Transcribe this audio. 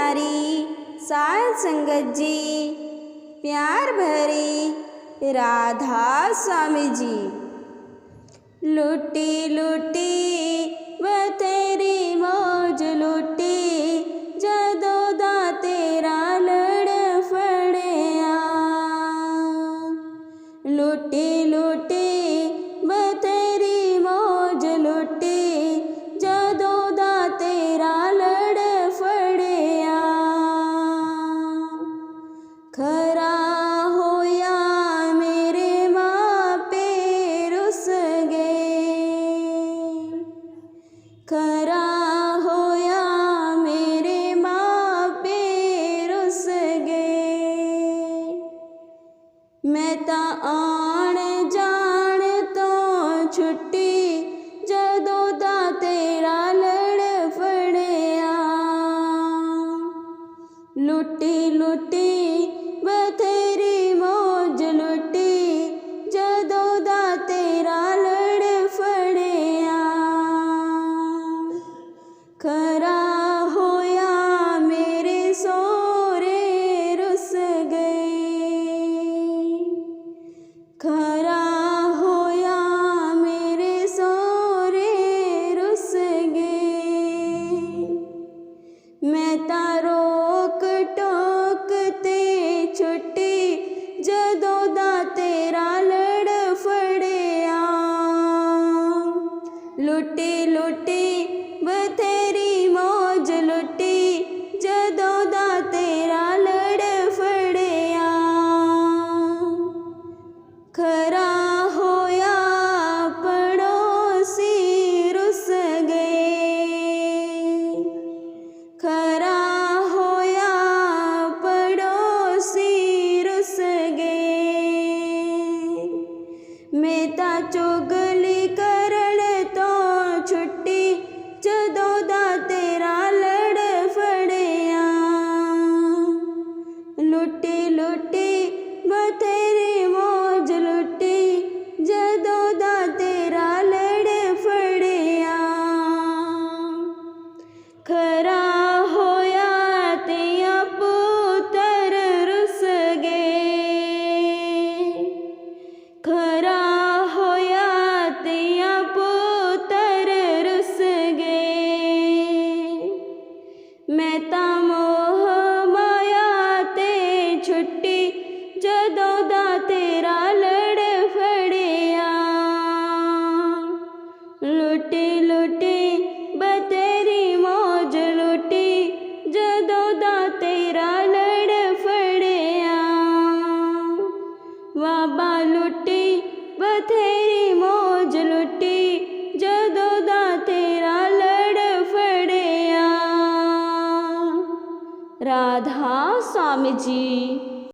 प्यारी साध संगत जी, प्यार भरी राधा स्वामी जी। लुटी लुटी बतेरी मौज लुटी, जदों दा तेरा लड़ फड़िया। लुटी लुटी बतेरी मौज लुटी, जदों दा तेरा लड़ फड़िया। खरा होया मेरे मापे रुस गए, खरा होया मेरे मापे रुस गए। मैं तां आण जाण तो छुट्टी, जदों दा तेरा लड़ फड़िया। लुटी लुटी बथेरी मौज लुटी, जदों दा तेरा लड़ फड़िया। खरा होया मेरे सोरे रुस गए, खरा होया मेरे सोरे रुस गए। मैं तां रोक टोक ते छुट्टी, जदों दा तेरा लड़ फड़िया। लुटी लुटी बथेरी मौज लुटी, जदों दा तेरा लड़ फड़िया। खरा होया पड़ोसी रुस गए, खरा होया पड़ोसी रुस गए। मैं तां चुगली करन तो छुट्टी, जदों दा तेरा लड़ फड़िया। लुटी लुटी बथेरी मौज लुटी, जदों दा तेरा लड़ फड़िया। खरा होया तिया पुत्तर रुस गए, खरा होया तिया पुत्तर रुस गए। मैं तां मोह माया ते छुट्टी, जदों दा तेरा लड़ फड़िया। लुटी लुटी बतेरी मौज लुटी, जदों दा तेरा लड़ फड़िया। बाबा लुटी बथेरी मौज लुटी, जदों दा तेरा लड़ फड़िया। राधा स्वामी जी।